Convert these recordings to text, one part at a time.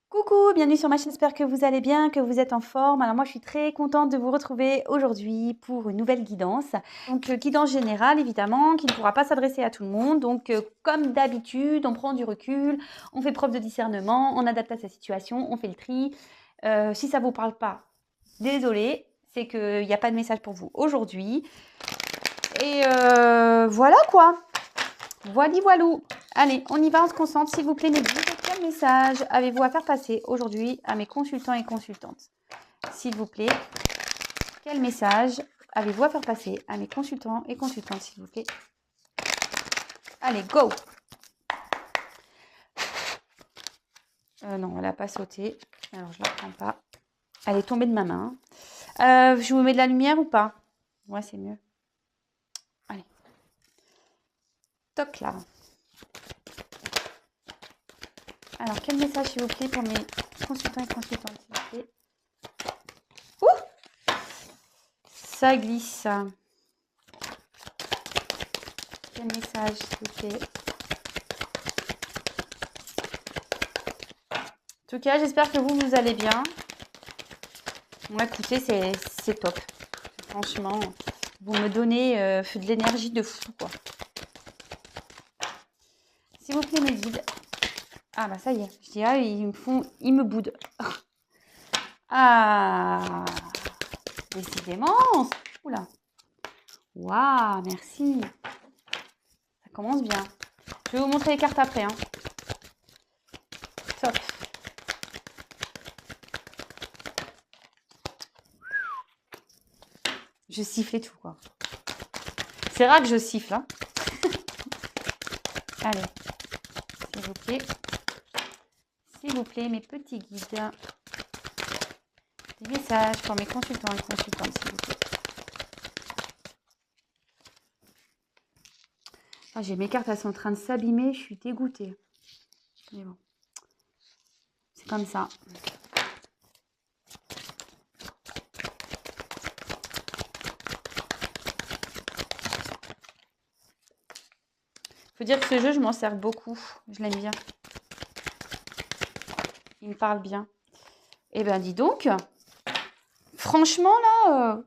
Coucou, bienvenue sur ma chaîne, j'espère que vous allez bien, que vous êtes en forme. Alors moi je suis très contente de vous retrouver aujourd'hui pour une nouvelle guidance. Donc guidance générale évidemment, qui ne pourra pas s'adresser à tout le monde. Donc comme d'habitude, on prend du recul, on fait preuve de discernement, on adapte à sa situation, on fait le tri. Si ça ne vous parle pas, désolé, c'est qu'il n'y a pas de message pour vous aujourd'hui. Et voilà quoi. Voili voilou. Allez, on y va, on se concentre. S'il vous plaît, mes guides, quel message avez-vous à faire passer aujourd'hui à mes consultants et consultantes? S'il vous plaît, quel message avez-vous à faire passer à mes consultants et consultantes, s'il vous plaît? Allez, go! Non, elle n'a pas sauté. Alors, je ne la prends pas. Elle est tombée de ma main. Je vous mets de la lumière ou pas? Ouais, c'est mieux. Allez. Toc là. Alors, quel message, s'il vous plaît, pour mes consultants et consultantes, s'il vous plaît? Ouh! Ça glisse. Quel message, s'il vous plaît? En tout cas, j'espère que vous allez bien. Bon, écoutez, c'est top. Franchement, vous me donnez de l'énergie de fou, quoi. S'il vous plaît, mes guides. Ah, bah ça y est. Je dis, ah, ils me boudent. Ah, décidément. Oula. Waouh, merci. Ça commence bien. Je vais vous montrer les cartes après. Hein. Top. Je sifflais tout, quoi. C'est rare que je siffle. Hein. Allez, s'il vous plaît. S'il vous plaît, mes petits guides. Des messages pour mes consultants et consultantes, s'il vous plaît. Ah, j'ai mes cartes, elles sont en train de s'abîmer. Je suis dégoûtée. Mais bon, c'est comme ça. Faut dire que ce jeu, je m'en sers beaucoup. Je l'aime bien. Il me parle bien. Eh ben, dis donc. Franchement, là,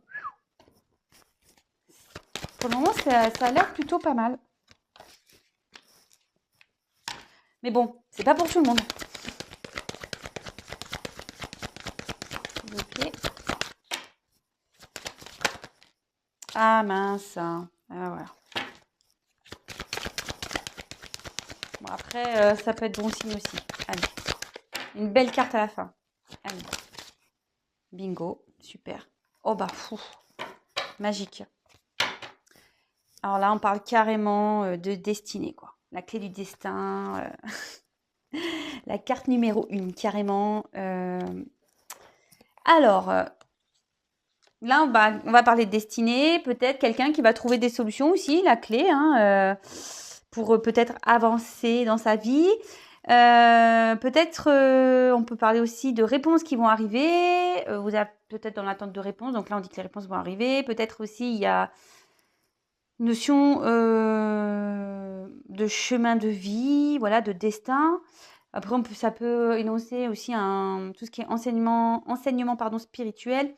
pour le moment, ça a l'air plutôt pas mal. Mais bon, c'est pas pour tout le monde. Ok. Ah mince. Ah, voilà. Bon, après, ça peut être bon signe aussi. Allez. Une belle carte à la fin. Allez. Bingo. Super. Oh bah, fou. Magique. Alors là, on parle carrément de destinée, quoi. La clé du destin. La carte numéro 1, carrément. Alors, là, on va parler de destinée. Peut-être quelqu'un qui va trouver des solutions aussi, la clé, hein, pour peut-être avancer dans sa vie. Peut-être, on peut parler aussi de réponses qui vont arriver. Vous êtes peut-être dans l'attente de réponses. Donc là, on dit que les réponses vont arriver. Peut-être aussi, il y a une notion de chemin de vie, voilà, de destin. Après, ça peut énoncer aussi tout ce qui est enseignement pardon, spirituel.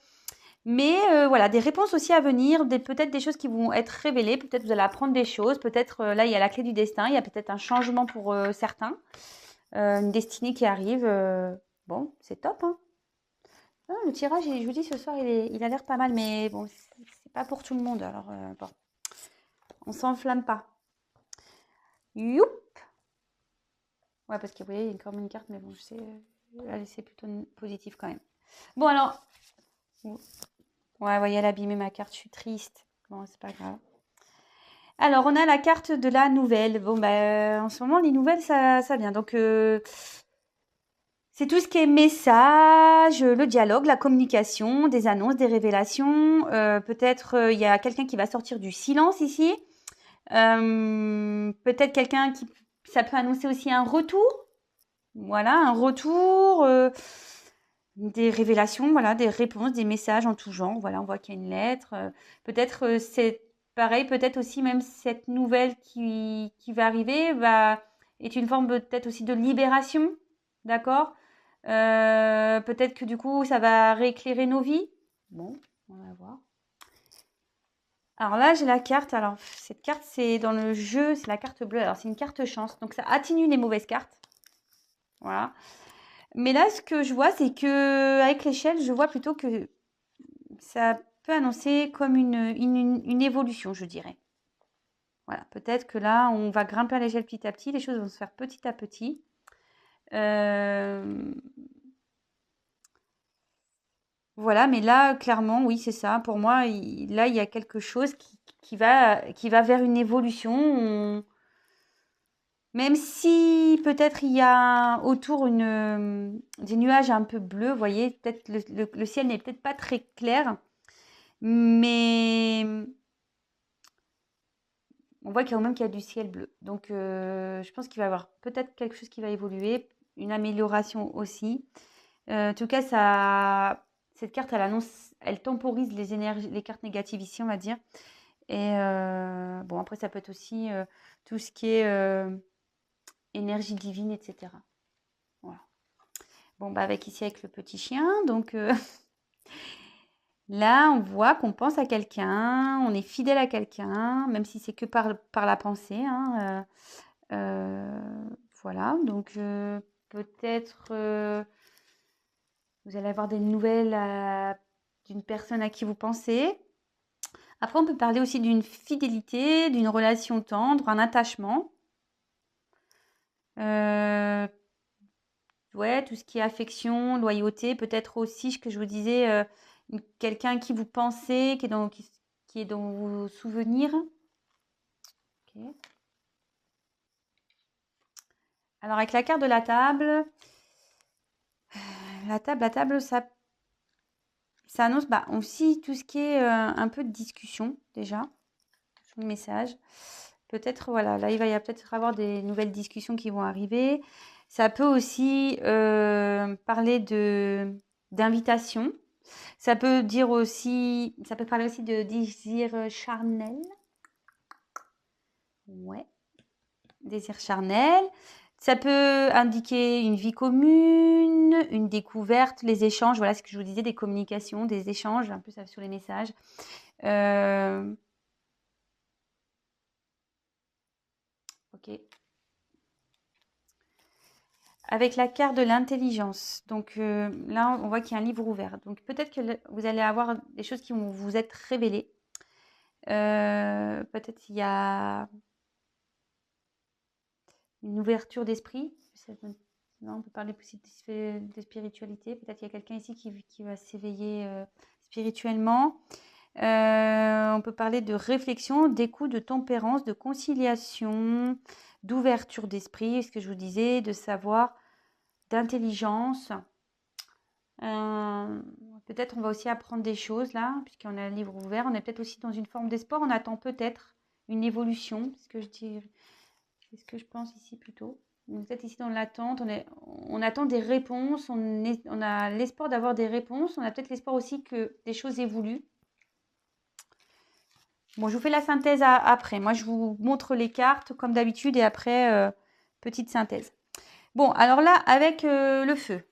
Mais voilà, des réponses aussi à venir, peut-être des choses qui vont être révélées. Peut-être vous allez apprendre des choses. Peut-être là, il y a la clé du destin. Il y a peut-être un changement pour certains. Une destinée qui arrive. Bon, c'est top. Hein. Ah, le tirage, je vous dis, ce soir, il a l'air pas mal. Mais bon, c'est pas pour tout le monde. Alors, bon, on s'enflamme pas. Youp. Ouais, parce que vous voyez, il y a quand même une carte, mais bon, je sais, allez, c'est plutôt positif quand même. Bon, alors, ouais, voyez, elle a abîmé ma carte, je suis triste. Bon, c'est pas grave. Alors, on a la carte de la nouvelle. Bon, en ce moment, les nouvelles, ça vient. Donc, c'est tout ce qui est message, le dialogue, la communication, des annonces, des révélations. Peut-être, il y a quelqu'un qui va sortir du silence ici. Peut-être quelqu'un qui... Ça peut annoncer aussi un retour. Voilà, un retour, des révélations, voilà, des réponses, des messages en tout genre. Voilà, on voit qu'il y a une lettre. Peut-être c'est pareil, peut-être aussi même cette nouvelle qui va arriver est une forme peut-être aussi de libération, d'accord? Peut-être que du coup, ça va rééclairer nos vies. Bon, on va voir. Alors là, j'ai la carte. Alors, cette carte, c'est dans le jeu, c'est la carte bleue. Alors, c'est une carte chance. Donc, ça atténue les mauvaises cartes. Voilà. Mais là, ce que je vois, c'est que avec l'échelle, je vois plutôt que ça peut annoncer comme une évolution, je dirais. Voilà. Peut-être que là, on va grimper à l'échelle petit à petit. Les choses vont se faire petit à petit. Voilà, mais là, clairement, oui, c'est ça. Pour moi, là, il y a quelque chose qui va vers une évolution. Même si peut-être il y a autour des nuages un peu bleus, vous voyez, peut-être le ciel n'est peut-être pas très clair, mais on voit quand même qu'il y a du ciel bleu. Donc, je pense qu'il va y avoir peut-être quelque chose qui va évoluer, une amélioration aussi. En tout cas, cette carte, elle temporise les énergies, les cartes négatives ici, on va dire. Et bon, après, ça peut être aussi tout ce qui est énergie divine, etc. Voilà. Bon, bah avec ici, avec le petit chien. Donc là, on voit qu'on pense à quelqu'un, on est fidèle à quelqu'un, même si c'est que par la pensée. Hein, voilà, donc peut-être vous allez avoir des nouvelles d'une personne à qui vous pensez. Après, on peut parler aussi d'une fidélité, d'une relation tendre, un attachement. Ouais, tout ce qui est affection, loyauté, peut-être aussi ce que je vous disais, quelqu'un qui vous pensez, qui est dans vos souvenirs. Ok. Alors avec la carte de la table, ça annonce bah, aussi tout ce qui est un peu de discussion déjà, sur le message. Peut-être, voilà, là il va y peut-être avoir des nouvelles discussions qui vont arriver. Ça peut aussi parler d'invitation. Ça peut parler aussi de désir charnel. Ouais, désir charnel. Ça peut indiquer une vie commune, une découverte, les échanges. Voilà ce que je vous disais, des communications, des échanges, un peu ça sur les messages. Ok. Avec la carte de l'intelligence. Donc là, on voit qu'il y a un livre ouvert. Donc peut-être que vous allez avoir des choses qui vont vous être révélées. Peut-être il y a une ouverture d'esprit. On peut parler aussi de spiritualité. Peut-être qu'il y a quelqu'un ici qui va s'éveiller spirituellement. On peut parler de réflexion, d'écoute, de tempérance, de conciliation, d'ouverture d'esprit, ce que je vous disais, de savoir, d'intelligence. Peut-être on va aussi apprendre des choses là, puisqu'on a un livre ouvert. On est peut-être aussi dans une forme d'espoir. On attend peut-être une évolution, c'est ce que je pense ici plutôt. On est peut-être ici dans l'attente. On attend des réponses. On a l'espoir d'avoir des réponses. On a peut-être l'espoir aussi que des choses évoluent. Bon, je vous fais la synthèse après. Moi, je vous montre les cartes comme d'habitude et après, petite synthèse. Bon, alors là, avec le feu.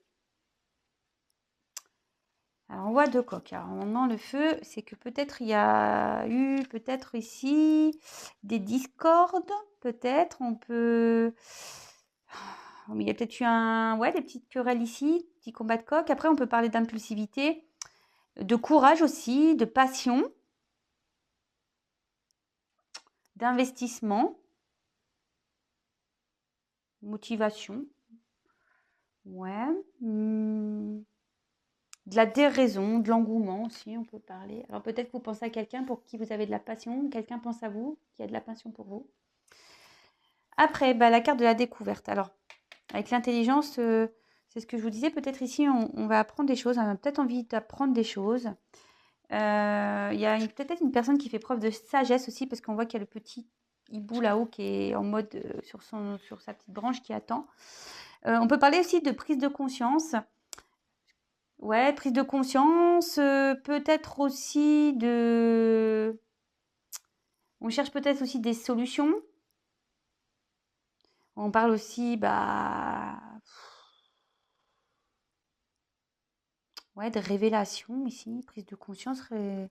Alors, on voit deux coques. Alors, maintenant, le feu, c'est que peut-être il y a eu, peut-être ici, des discordes. Peut-être, on peut... Il y a peut-être eu ouais, des petites querelles ici, petits combats de coq. Après, on peut parler d'impulsivité, de courage aussi, de passion, d'investissement, motivation. Ouais. De la déraison, de l'engouement aussi, on peut parler. Alors peut-être que vous pensez à quelqu'un pour qui vous avez de la passion, quelqu'un pense à vous, qui a de la passion pour vous. Après, bah, la carte de la découverte. Alors, avec l'intelligence, c'est ce que je vous disais, peut-être ici, on va apprendre des choses, on a peut-être envie d'apprendre des choses. Il y a peut-être une personne qui fait preuve de sagesse aussi, parce qu'on voit qu'il y a le petit hibou là-haut qui est en mode sur sa petite branche qui attend. On peut parler aussi de prise de conscience. Ouais, prise de conscience, peut-être aussi on cherche peut-être aussi des solutions. On parle aussi, bah, Ouais, de révélation ici, prise de conscience, de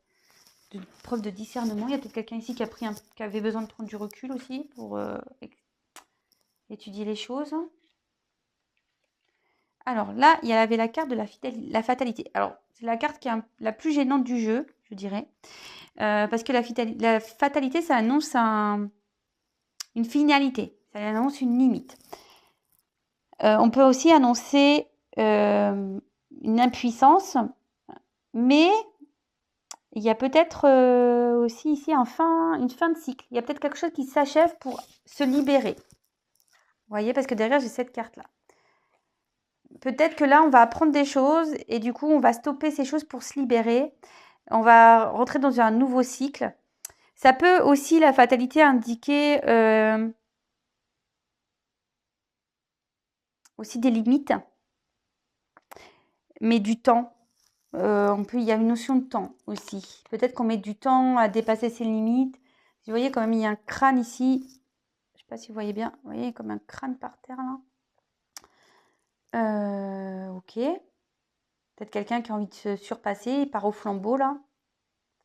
preuve de discernement. Il y a peut-être quelqu'un ici qui avait besoin de prendre du recul aussi pour étudier les choses. Alors là, il y avait la carte de la fatalité. Alors, c'est la carte qui est la plus gênante du jeu, je dirais. Parce que la fatalité, ça annonce une finalité, ça annonce une limite. On peut aussi annoncer une impuissance, mais il y a peut-être aussi ici une fin de cycle. Il y a peut-être quelque chose qui s'achève pour se libérer. Vous voyez, parce que derrière, j'ai cette carte-là. Peut-être que là, on va apprendre des choses et du coup, on va stopper ces choses pour se libérer. On va rentrer dans un nouveau cycle. Ça peut aussi, la fatalité, indiquer aussi des limites, mais du temps. Il y a une notion de temps aussi. Peut-être qu'on met du temps à dépasser ses limites. Vous voyez, quand même, il y a un crâne ici. Je ne sais pas si vous voyez bien. Vous voyez, comme un crâne par terre, là. Ok. Peut-être quelqu'un qui a envie de se surpasser. Il part au flambeau, là.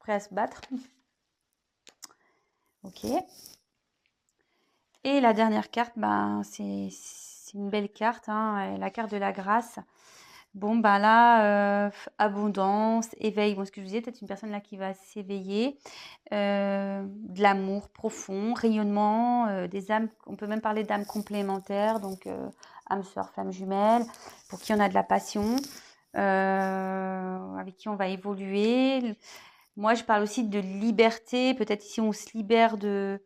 Prêt à se battre. Ok. Et la dernière carte, ben, c'est une belle carte, hein, la carte de la grâce. Bon, ben là, abondance, éveil. Bon, ce que je vous disais, peut-être une personne là qui va s'éveiller. De l'amour profond, rayonnement, des âmes. On peut même parler d'âmes complémentaires, donc âme sœur, flamme jumelle, pour qui on a de la passion, avec qui on va évoluer. Moi, je parle aussi de liberté. Peut-être ici, on se libère de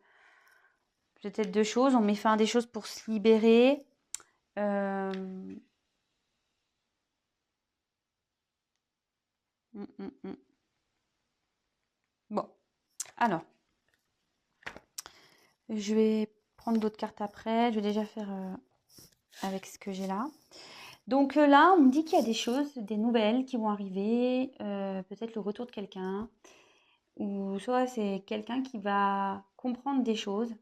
peut-être deux choses. On met fin à des choses pour se libérer. Euh, mm, mm, mm. Bon, alors, je vais prendre d'autres cartes après. Je vais déjà faire avec ce que j'ai là. Donc là, on me dit qu'il y a des choses, des nouvelles qui vont arriver. Peut-être le retour de quelqu'un. Ou soit c'est quelqu'un qui va comprendre des choses,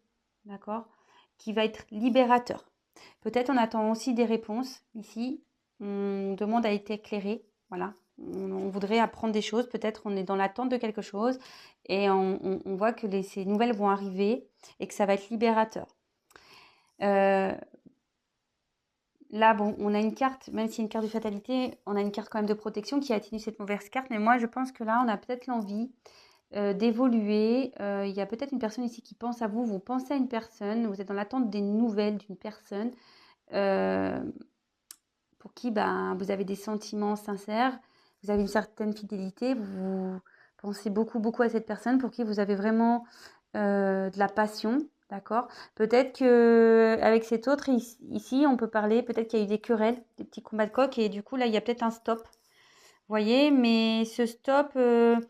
d'accord, qui va être libérateur. Peut-être on attend aussi des réponses ici. On demande à être éclairé. Voilà. On voudrait apprendre des choses. Peut-être on est dans l'attente de quelque chose et on voit que ces nouvelles vont arriver et que ça va être libérateur. Là, bon, on a une carte, même si c'est une carte de fatalité, on a une carte quand même de protection qui atténue cette mauvaise carte. Mais moi, je pense que là, on a peut-être l'envie d'évoluer. Il y a peut-être une personne ici qui pense à vous. Vous pensez à une personne. Vous êtes dans l'attente des nouvelles d'une personne pour qui vous avez des sentiments sincères. Vous avez une certaine fidélité. Vous pensez beaucoup, beaucoup à cette personne pour qui vous avez vraiment de la passion. D'accord. Peut-être que avec cet autre ici, on peut parler. Peut-être qu'il y a eu des querelles, des petits combats de coq, et du coup là, il y a peut-être un stop. Vous voyez, mais ce stop, on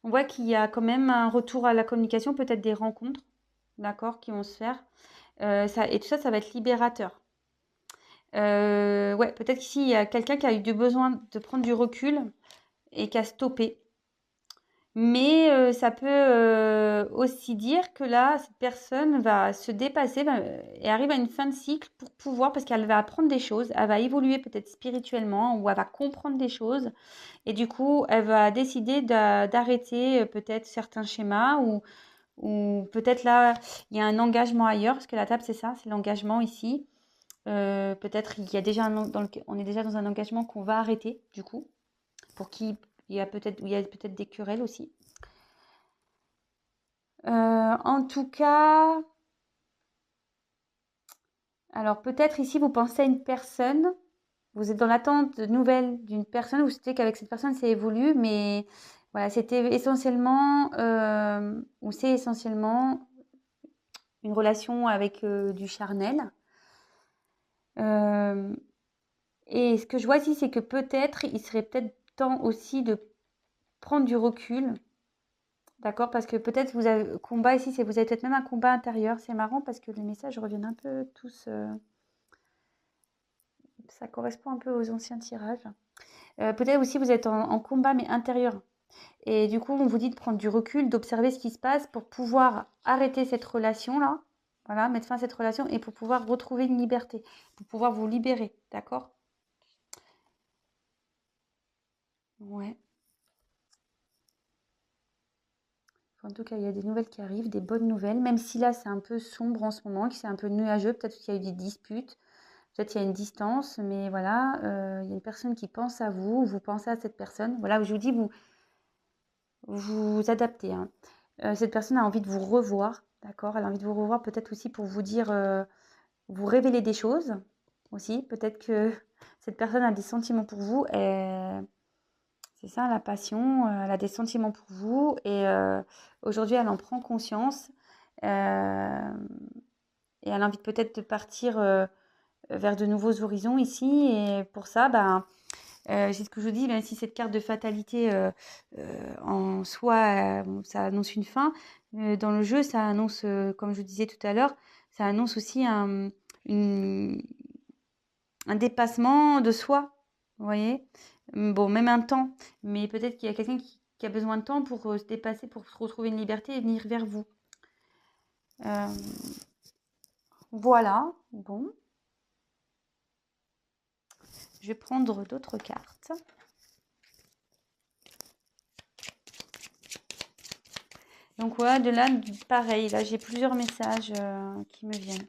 voit qu'il y a quand même un retour à la communication, peut-être des rencontres, d'accord, qui vont se faire. Et tout ça, ça va être libérateur. Ouais, peut-être qu'ici, il y a quelqu'un qui a eu besoin de prendre du recul et qui a stoppé. Mais ça peut aussi dire que là, cette personne va se dépasser et arrive à une fin de cycle pour pouvoir, parce qu'elle va apprendre des choses, elle va évoluer peut-être spirituellement ou elle va comprendre des choses. Et du coup, elle va décider d'arrêter peut-être certains schémas ou peut-être là, il y a un engagement ailleurs, parce que la table, c'est ça, c'est l'engagement ici. Peut-être il y a déjà on est déjà dans un engagement qu'on va arrêter, du coup, pour qui il y a peut-être des querelles aussi. En tout cas, alors peut-être ici, vous pensez à une personne, vous êtes dans l'attente de nouvelles d'une personne, vous savez qu'avec cette personne, ça évolue, mais voilà, c'était essentiellement, ou c'est essentiellement une relation avec du charnel. Euh, et ce que je vois ici, c'est que peut-être, il serait peut-être temps aussi de prendre du recul, d'accord? Parce que peut-être vous avez combat ici, vous avez peut-être même un combat intérieur. C'est marrant parce que les messages reviennent un peu tous. Ça correspond un peu aux anciens tirages. Peut-être aussi vous êtes en combat mais intérieur. Et du coup, on vous dit de prendre du recul, d'observer ce qui se passe pour pouvoir arrêter cette relation-là. Voilà, mettre fin à cette relation et pour pouvoir retrouver une liberté, pour pouvoir vous libérer, d'accord? Ouais. En tout cas, il y a des nouvelles qui arrivent, des bonnes nouvelles, même si là, c'est un peu sombre en ce moment, que c'est un peu nuageux, peut-être qu'il y a eu des disputes, peut-être qu'il y a une distance, mais voilà, il y a une personne qui pense à vous, vous pensez à cette personne. Voilà, je vous dis, vous adaptez, hein. Cette personne a envie de vous revoir, d'accord? Elle a envie de vous revoir peut-être aussi pour vous dire, vous révéler des choses aussi. Peut-être que cette personne a des sentiments pour vous et c'est ça la passion, elle a des sentiments pour vous et aujourd'hui elle en prend conscience, hem et elle a envie peut-être de partir, vers de nouveaux horizons ici et pour ça, ben, c'est ce que je vous dis, même si cette carte de fatalité, en soi, ça annonce une fin, dans le jeu, ça annonce, comme je vous disais tout à l'heure, ça annonce aussi une un dépassement de soi, vous voyez? Bon, même un temps, mais peut-être qu'il y a quelqu'un qui a besoin de temps pour, se dépasser, pour retrouver une liberté et venir vers vous. Hem, voilà, bon, je vais prendre d'autres cartes. Donc voilà, de là, pareil, là j'ai plusieurs messages qui me viennent.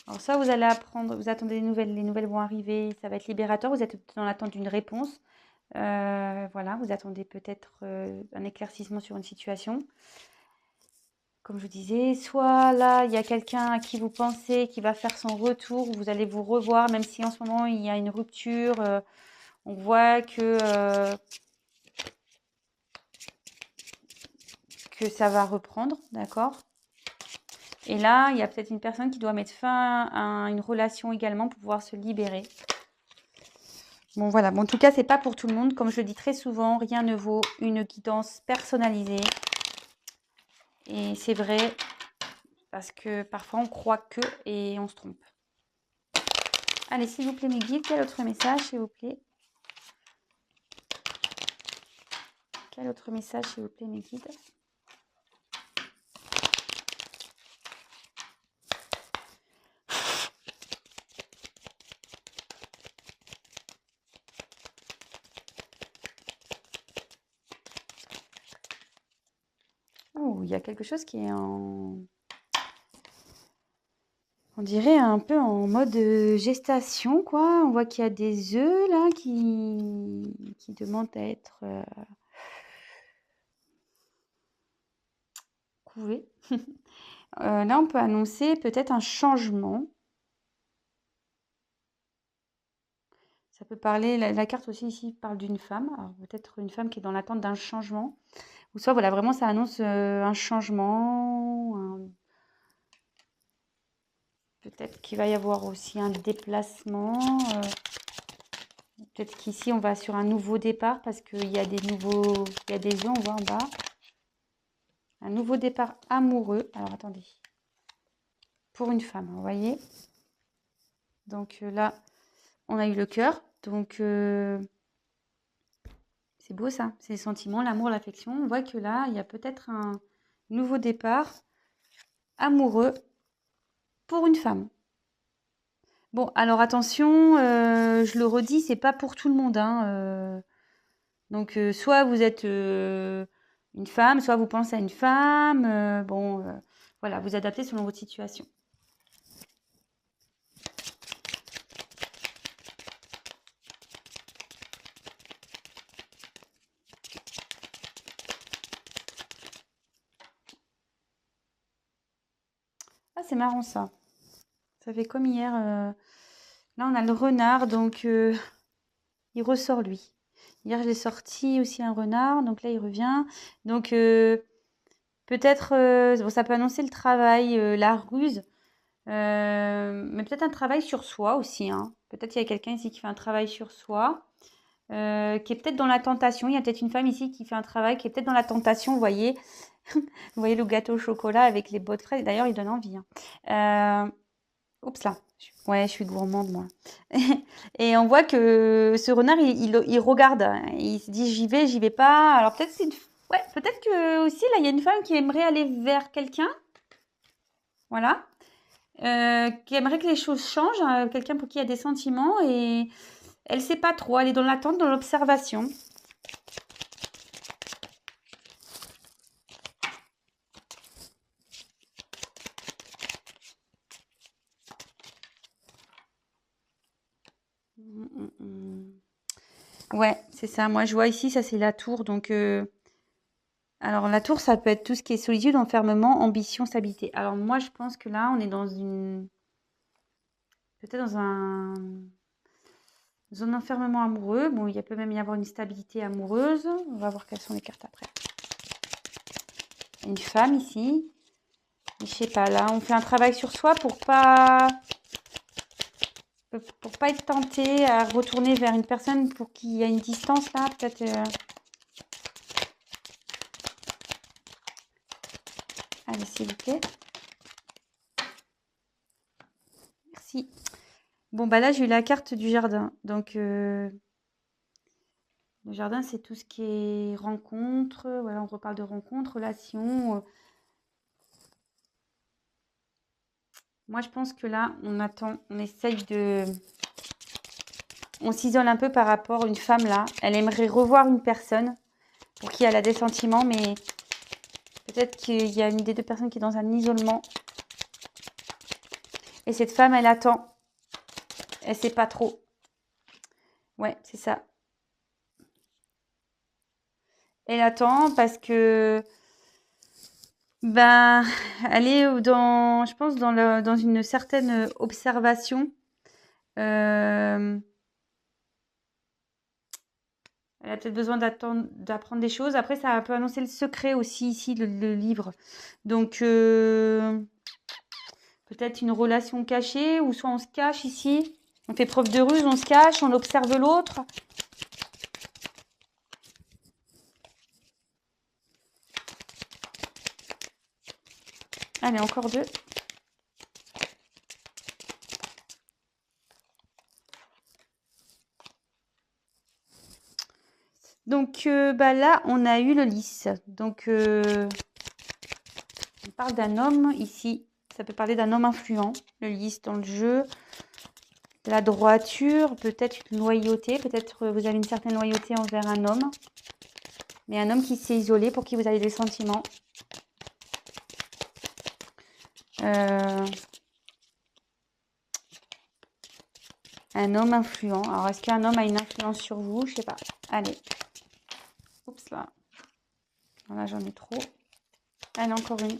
Alors ça, vous allez apprendre, vous attendez des nouvelles, les nouvelles vont arriver, ça va être libérateur, vous êtes dans l'attente d'une réponse. Voilà, vous attendez peut-être un éclaircissement sur une situation. Comme je vous disais, soit là, il y a quelqu'un à qui vous pensez qui va faire son retour, vous allez vous revoir, même si en ce moment il y a une rupture, on voit que ça va reprendre, d'accord? Et là, il y a peut-être une personne qui doit mettre fin à une relation également pour pouvoir se libérer. Bon, voilà. Bon, en tout cas, c'est pas pour tout le monde. Comme je le dis très souvent, rien ne vaut une guidance personnalisée. Et c'est vrai, parce que parfois, on croit que et on se trompe. Allez, s'il vous plaît, mes guides, quel autre message, s'il vous plaît? Quel autre message, s'il vous plaît, mes guides? Oh, il y a quelque chose qui est en... On dirait un peu en mode gestation, quoi. On voit qu'il y a des œufs, là, qui demandent à être couvés. Là, on peut annoncer peut-être un changement. Ça peut parler, la carte aussi ici parle d'une femme. Alors peut-être une femme qui est dans l'attente d'un changement. Ou soit, voilà, vraiment, ça annonce un changement. Peut-être qu'il va y avoir aussi un déplacement. Peut-être qu'ici, on va sur un nouveau départ parce qu'il y a des nouveaux... Il y a des œufs, on voit en bas. Un nouveau départ amoureux. Alors, attendez. Pour une femme, vous voyez? Donc là, on a eu le cœur. Donc, c'est beau ça. C'est les sentiments, l'amour, l'affection. On voit que là, il y a peut-être un nouveau départ amoureux pour une femme. Bon, alors attention, je le redis, c'est pas pour tout le monde, hein, donc soit vous êtes une femme, soit vous pensez à une femme. Bon, voilà, vous adaptez selon votre situation. Ah, c'est marrant ça. Ça fait comme hier. Là, on a le renard, donc il ressort lui. Hier, j'ai sorti aussi un renard, donc là, il revient. Donc, peut-être, bon, ça peut annoncer le travail, la ruse, mais peut-être un travail sur soi aussi, hein. Peut-être qu'il y a quelqu'un ici qui fait un travail sur soi, qui est peut-être dans la tentation. Il y a peut-être une femme ici qui fait un travail, qui est peut-être dans la tentation, vous voyez. Vous voyez le gâteau au chocolat avec les bottes fraises. D'ailleurs, il donne envie, hein. Oups là. Ouais, je suis gourmande, moi. Et on voit que ce renard, il regarde. Hein. Il se dit, j'y vais pas. Alors peut-être ouais, peut-être que aussi, là, il y a une femme qui aimerait aller vers quelqu'un. Voilà. Qui aimerait que les choses changent. Quelqu'un pour qui il y a des sentiments. Et Elle sait pas trop, elle est dans l'attente, dans l'observation. Ouais, c'est ça. Moi, je vois ici, ça c'est la tour. Donc, alors la tour, ça peut être tout ce qui est solitude, enfermement, ambition, stabilité. Alors moi, je pense que là, on est peut-être dans un enfermement amoureux. Bon, il peut même y avoir une stabilité amoureuse. On va voir quelles sont les cartes après. Une femme ici. Je sais pas, là, on fait un travail sur soi pour pas être tenté à retourner vers une personne pour qui il y a une distance là, peut-être. Allez, s'il vous plaît. Merci. Bon, bah là, j'ai eu la carte du jardin. Donc, le jardin, c'est tout ce qui est rencontre. Voilà, on reparle de rencontre, relation. Moi, je pense que là, on attend, on essaye de... On s'isole un peu par rapport à une femme là. Elle aimerait revoir une personne pour qui elle a des sentiments, mais peut-être qu'il y a une des deux personnes qui est dans un isolement. Et cette femme, elle attend. Elle sait pas trop. Ouais, c'est ça. Elle attend parce que ben elle est je pense dans une certaine observation. Elle a peut-être besoin d'apprendre des choses. Après, ça peut annoncer le secret aussi ici, le livre. Donc peut-être une relation cachée, ou soit on se cache ici. On fait preuve de ruse, on se cache, on observe l'autre. Allez, encore deux. Donc bah là, on a eu le lys. Donc on parle d'un homme ici. Ça peut parler d'un homme influent. Le lys dans le jeu. La droiture, peut-être une loyauté. Peut-être vous avez une certaine loyauté envers un homme. Mais un homme qui s'est isolé, pour qui vous avez des sentiments. Un homme influent. Alors, est-ce qu'un homme a une influence sur vous? Je sais pas. Allez. Oups, là. Là, j'en ai trop. Allez, encore une.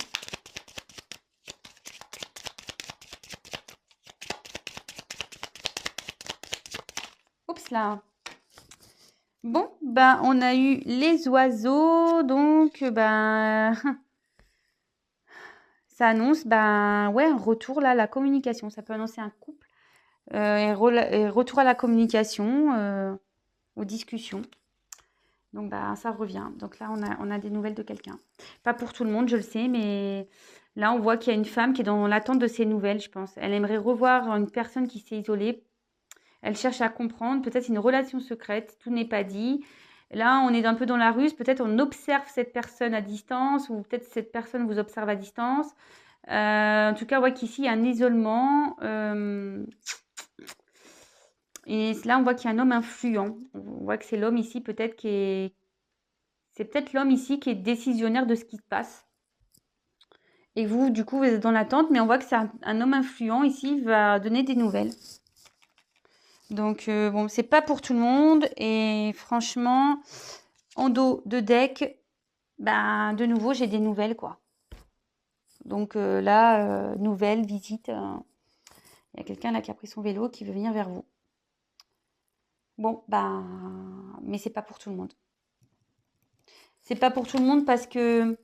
Oups, là. Bon, ben, on a eu les oiseaux. Donc, ben... ça annonce, ben, ouais, un retour, là, la communication. Ça peut annoncer un couple. Et retour à la communication, aux discussions. Donc, bah, ça revient. Donc là, on a des nouvelles de quelqu'un. Pas pour tout le monde, je le sais, mais là, on voit qu'il y a une femme qui est dans l'attente de ces nouvelles, je pense. Elle aimerait revoir une personne qui s'est isolée. Elle cherche à comprendre. Peut-être une relation secrète. Tout n'est pas dit. Là, on est un peu dans la ruse. Peut-être on observe cette personne à distance, ou peut-être cette personne vous observe à distance. En tout cas, on voit qu'ici, il y a un isolement. Et là, on voit qu'il y a un homme influent. On voit que c'est l'homme ici, peut-être qui est... C'est peut-être l'homme ici qui est décisionnaire de ce qui se passe. Et vous, du coup, vous êtes dans l'attente, mais on voit que c'est un homme influent ici, il va donner des nouvelles. Donc, bon, c'est pas pour tout le monde. Et franchement, en dos de deck, ben, de nouveau, j'ai des nouvelles, quoi. Donc là, nouvelle, visite. Il y a quelqu'un là qui a pris son vélo qui veut venir vers vous. Bon, ben, mais c'est pas pour tout le monde. C'est pas pour tout le monde parce que,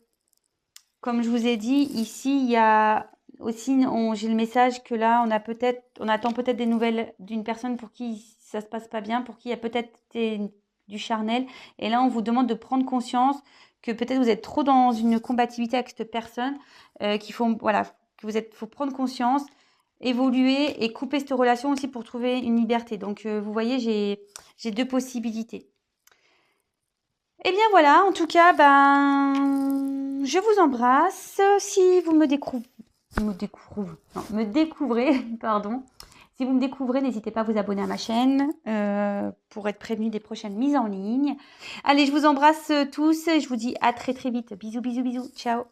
comme je vous ai dit, ici, il y a aussi, j'ai le message que là, on attend peut-être des nouvelles d'une personne pour qui ça se passe pas bien, pour qui il y a peut-être du charnel. Et là, on vous demande de prendre conscience que peut-être vous êtes trop dans une combativité avec cette personne, voilà, faut prendre conscience, évoluer et couper cette relation aussi pour trouver une liberté. Donc, vous voyez, j'ai deux possibilités. Et bien voilà, en tout cas, ben, je vous embrasse. Si vous me découvrez, pardon. Si vous me découvrez, n'hésitez pas à vous abonner à ma chaîne pour être prévenu des prochaines mises en ligne. Allez, je vous embrasse tous et je vous dis à très très vite. Bisous, bisous, bisous. Ciao.